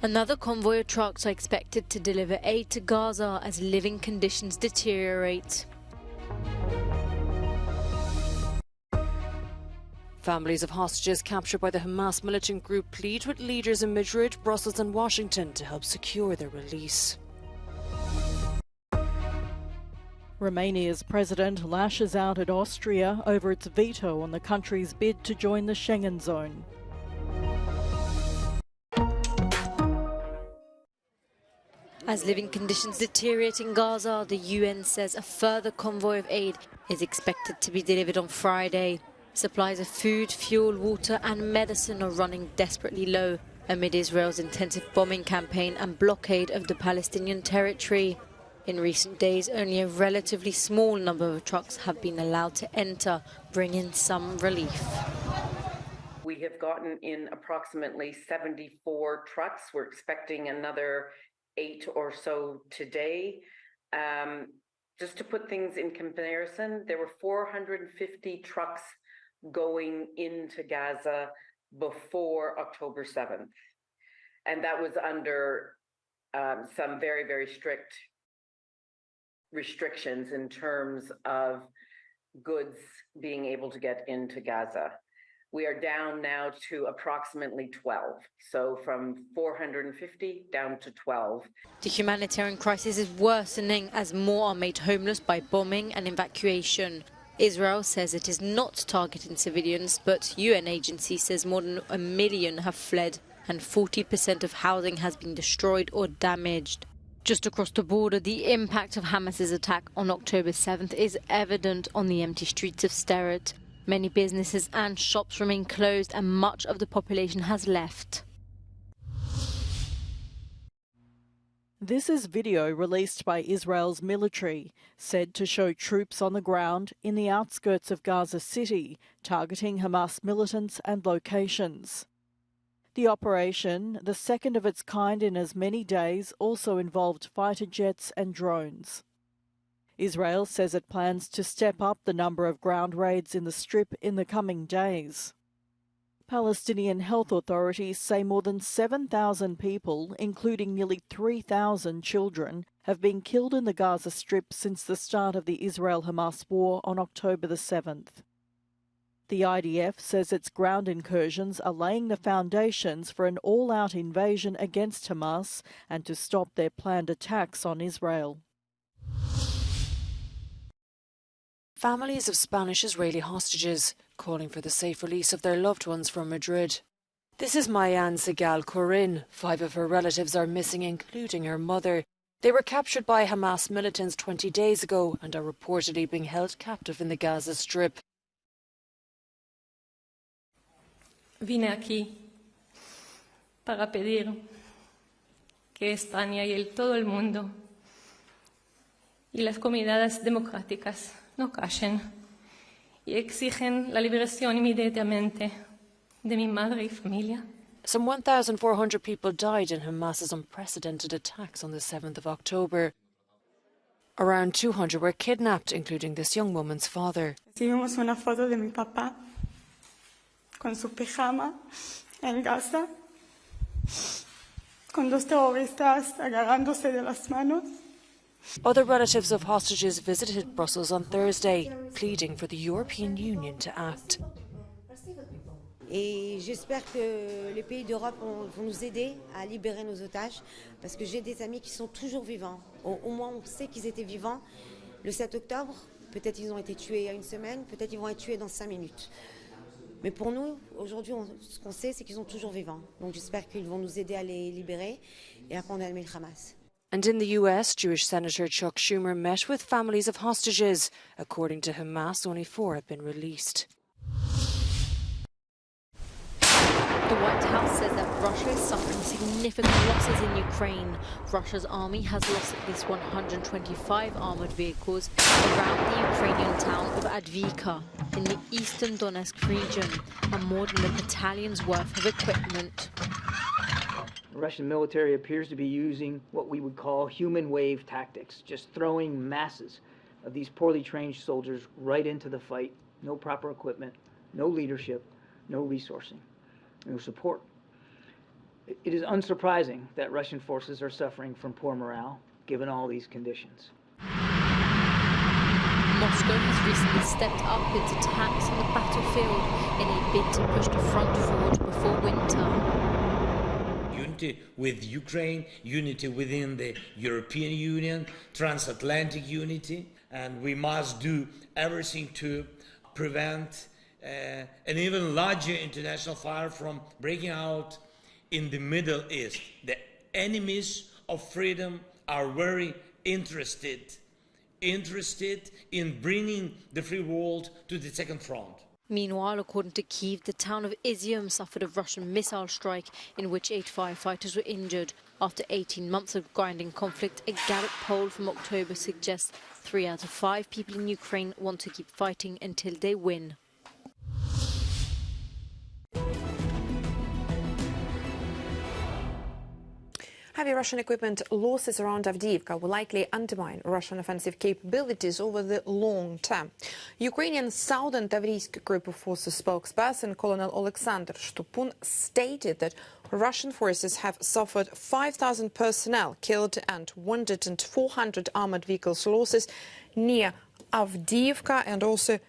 Another convoy of trucks are expected to deliver aid to Gaza as living conditions deteriorate. Families of hostages captured by the Hamas militant group plead with leaders in Madrid, Brussels and Washington to help secure their release. Romania's president lashes out at Austria over its veto on the country's bid to join the Schengen zone. As living conditions deteriorate in Gaza, the UN says a further convoy of aid is expected to be delivered on Friday. Supplies of food, fuel, water and medicine are running desperately low amid Israel's intensive bombing campaign and blockade of the Palestinian territory. In recent days, only a relatively small number of trucks have been allowed to enter, bringing some relief. We have gotten in approximately 74 trucks. We're expecting another 8 or so today. Just to put things in comparison, there were 450 trucks going into Gaza before October 7th. And that was under some very, very strict restrictions in terms of goods being able to get into Gaza. We are down now to approximately 12. So from 450 down to 12. The humanitarian crisis is worsening as more are made homeless by bombing and evacuation. Israel says it is not targeting civilians, but UN agency says more than 1 million have fled and 40% of housing has been destroyed or damaged. Just across the border, the impact of Hamas's attack on October 7th is evident on the empty streets of Sderot. Many businesses and shops remain closed and much of the population has left. This is video released by Israel's military, said to show troops on the ground in the outskirts of Gaza City, targeting Hamas militants and locations. The operation, the second of its kind in as many days, also involved fighter jets and drones. Israel says it plans to step up the number of ground raids in the Strip in the coming days. Palestinian health authorities say more than 7,000 people, including nearly 3,000 children, have been killed in the Gaza Strip since the start of the Israel-Hamas war on October the 7th. The IDF says its ground incursions are laying the foundations for an all-out invasion against Hamas and to stop their planned attacks on Israel. Families of Spanish-Israeli hostages calling for the safe release of their loved ones from Madrid. This is Mayan Segal Corin. 5 of her relatives are missing, including her mother. They were captured by Hamas militants 20 days ago and are reportedly being held captive in the Gaza Strip. Vine aquí para pedir que España y todo el mundo y las comunidades democráticas no callen y exigen la liberación inmediatamente de mi madre y familia. Some 1,400 people died in Hamas's unprecedented attacks on the 7th of October. Around 200 were kidnapped, including this young woman's father. Recibimos una foto de mi papá con su pijama en Gaza, con 2 terroristas agarrándose de las manos. Other relatives of hostages visited Brussels on Thursday, pleading for the European Union to act. Et j'espère que les pays d'Europe vont nous aider à libérer nos otages, parce que j'ai des amis qui sont toujours vivants. Au moins, on sait qu'ils étaient vivants le 7 octobre. Peut-être ils ont été tués il y a 1 semaine, peut-être ils vont être tués dans 5 minutes. Mais pour nous, aujourd'hui, ce qu'on sait, c'est qu'ils sont toujours vivants. Donc j'espère qu'ils vont nous aider à les libérer et à condamner le Hamas. And in the US, Jewish Senator Chuck Schumer met with families of hostages. According to Hamas, only 4 have been released. The White House says that Russia is suffering significant losses in Ukraine. Russia's army has lost at least 125 armoured vehicles around the Ukrainian town of Advika in the eastern Donetsk region and more than a battalion's worth of equipment. The Russian military appears to be using what we would call human wave tactics, just throwing masses of these poorly trained soldiers right into the fight. No proper equipment, no leadership, no resourcing, no support. It is unsurprising that Russian forces are suffering from poor morale, given all these conditions. Moscow has recently stepped up its attacks on the battlefield in a bid to push the front forward before winter. Unity with Ukraine, unity within the European Union, transatlantic unity, and we must do everything to prevent an even larger international fire from breaking out in the Middle East. The enemies of freedom are very interested in bringing the free world to the second front. Meanwhile, according to Kyiv, the town of Izium suffered a Russian missile strike in which 8 firefighters were injured. After 18 months of grinding conflict, a Gallup poll from October suggests 3 out of 5 people in Ukraine want to keep fighting until they win. Heavy Russian equipment losses around Avdiivka will likely undermine Russian offensive capabilities over the long term. Ukrainian Southern Tavriysk Group of Forces spokesperson Colonel Alexander Shtupun stated that Russian forces have suffered 5,000 personnel killed and wounded and 400 armored vehicles losses near Avdiivka and also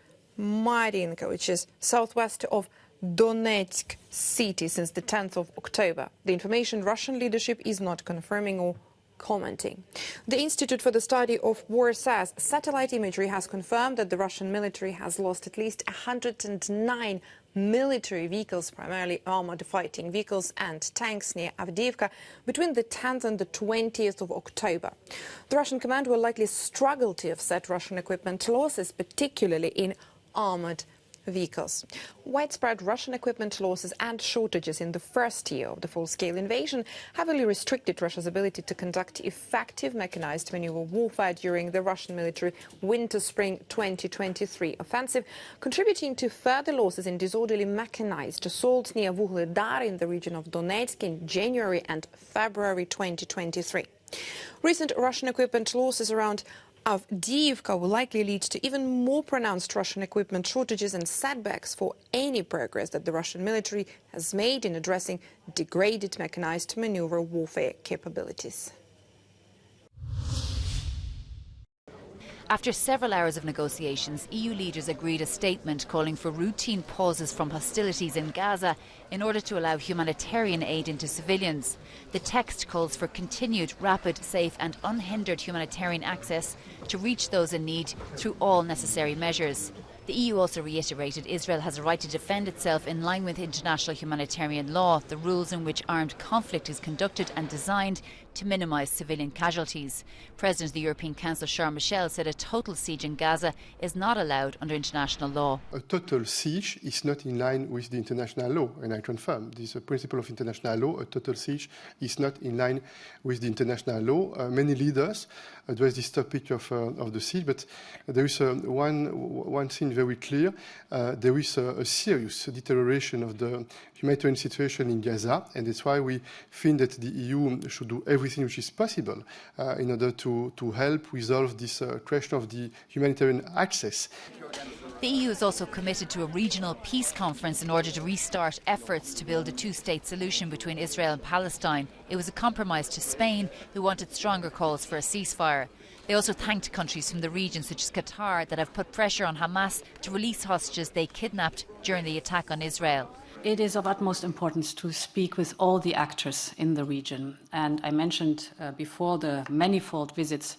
Mariinka, which is southwest of Donetsk city since the 10th of October. The information Russian leadership is not confirming or commenting. The Institute for the Study of War says satellite imagery has confirmed that the Russian military has lost at least 109 military vehicles, primarily armored fighting vehicles and tanks near Avdiivka between the 10th and the 20th of October. The Russian command will likely struggle to offset Russian equipment losses, particularly in armored vehicles. Widespread Russian equipment losses and shortages in the first year of the full-scale invasion heavily restricted Russia's ability to conduct effective mechanized maneuver warfare during the Russian military winter-spring 2023 offensive, contributing to further losses in disorderly mechanized assaults near Vuhledar in the region of Donetsk in January and February 2023. Recent Russian equipment losses around Avdiivka will likely lead to even more pronounced Russian equipment shortages and setbacks for any progress that the Russian military has made in addressing degraded mechanized maneuver warfare capabilities. After several hours of negotiations, EU leaders agreed a statement calling for routine pauses from hostilities in Gaza in order to allow humanitarian aid into civilians. The text calls for continued, rapid, safe and unhindered humanitarian access to reach those in need through all necessary measures. The EU also reiterated Israel has a right to defend itself in line with international humanitarian law, the rules in which armed conflict is conducted and designed to minimise civilian casualties. President of the European Council, Charles Michel, said a total siege in Gaza is not allowed under international law. A total siege is not in line with the international law, and I confirm this is a principle of international law. A total siege is not in line with the international law. Many leaders address this topic of the siege, but there is one thing very clear. There is a serious deterioration of the humanitarian situation in Gaza, and that's why we think that the EU should do everything which is possible in order to help resolve this question of the humanitarian access. The EU is also committed to a regional peace conference in order to restart efforts to build a two-state solution between Israel and Palestine. It was a compromise to Spain, who wanted stronger calls for a ceasefire. They also thanked countries from the region, such as Qatar, that have put pressure on Hamas to release hostages they kidnapped during the attack on Israel. It is of utmost importance to speak with all the actors in the region. And I mentioned before the manifold visits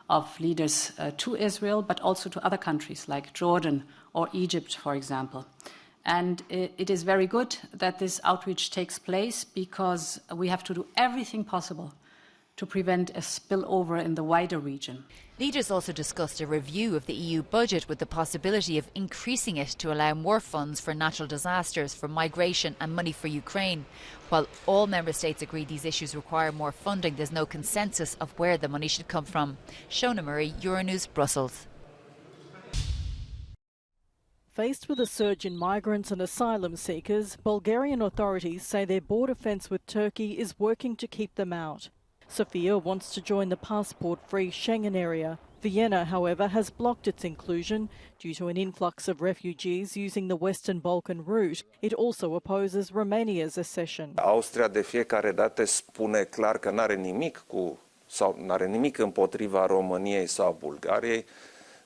of leaders to Israel, but also to other countries like Jordan or Egypt, for example. And it is very good that this outreach takes place, because we have to do everything possible to prevent a spillover in the wider region. Leaders also discussed a review of the EU budget with the possibility of increasing it to allow more funds for natural disasters, for migration and money for Ukraine. While all member states agree these issues require more funding, there's no consensus of where the money should come from. Shona Murray, Euronews, Brussels. Faced with a surge in migrants and asylum seekers, Bulgarian authorities say their border fence with Turkey is working to keep them out. Sofia wants to join the passport-free Schengen area. Vienna, however, has blocked its inclusion due to an influx of refugees using the Western Balkan route. It also opposes Romania's accession. Austria de fiecare dată spune clar că n-are nimic împotriva României sau Bulgariei,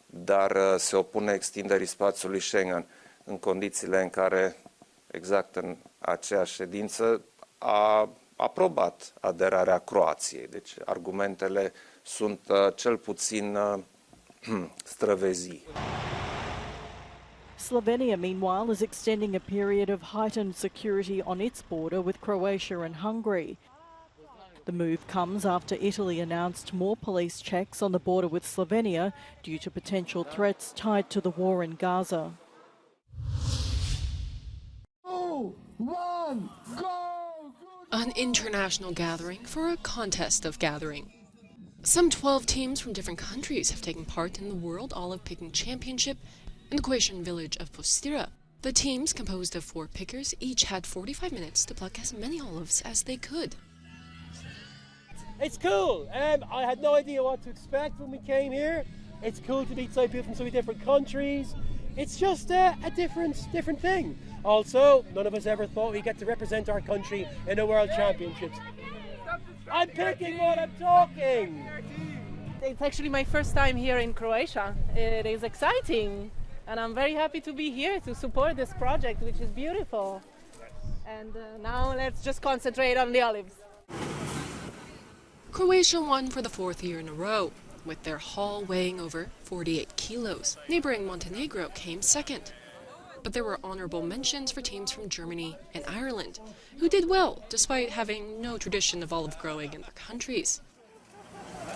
dar se opune extinderii spațiului Schengen în condițiile în care, exact în aceeași ședință, a aprobat aderarea Croației. Deci argumentele sunt cel puțin străvezii. Slovenia, meanwhile, is extending a period of heightened security on its border with Croatia and Hungary. The move comes after Italy announced more police checks on the border with Slovenia due to potential threats tied to the war in Gaza. 2, 1, go! An international gathering for a contest of gathering. Some 12 teams from different countries have taken part in the World Olive Picking Championship in the Croatian village of Postira. The teams, composed of 4 pickers, each had 45 minutes to pluck as many olives as they could. It's cool. I had no idea what to expect when we came here. It's cool to meet so people from so many different countries. It's just a different thing. Also, none of us ever thought we'd get to represent our country in the World Championships. I'm picking what I'm talking. It's actually my first time here in Croatia. It is exciting, and I'm very happy to be here to support this project, which is beautiful. And now let's just concentrate on the olives. Croatia won for the 4th year in a row, with their haul weighing over 48 kilos. Neighboring Montenegro came second. But there were honorable mentions for teams from Germany and Ireland, who did well despite having no tradition of olive growing in their countries.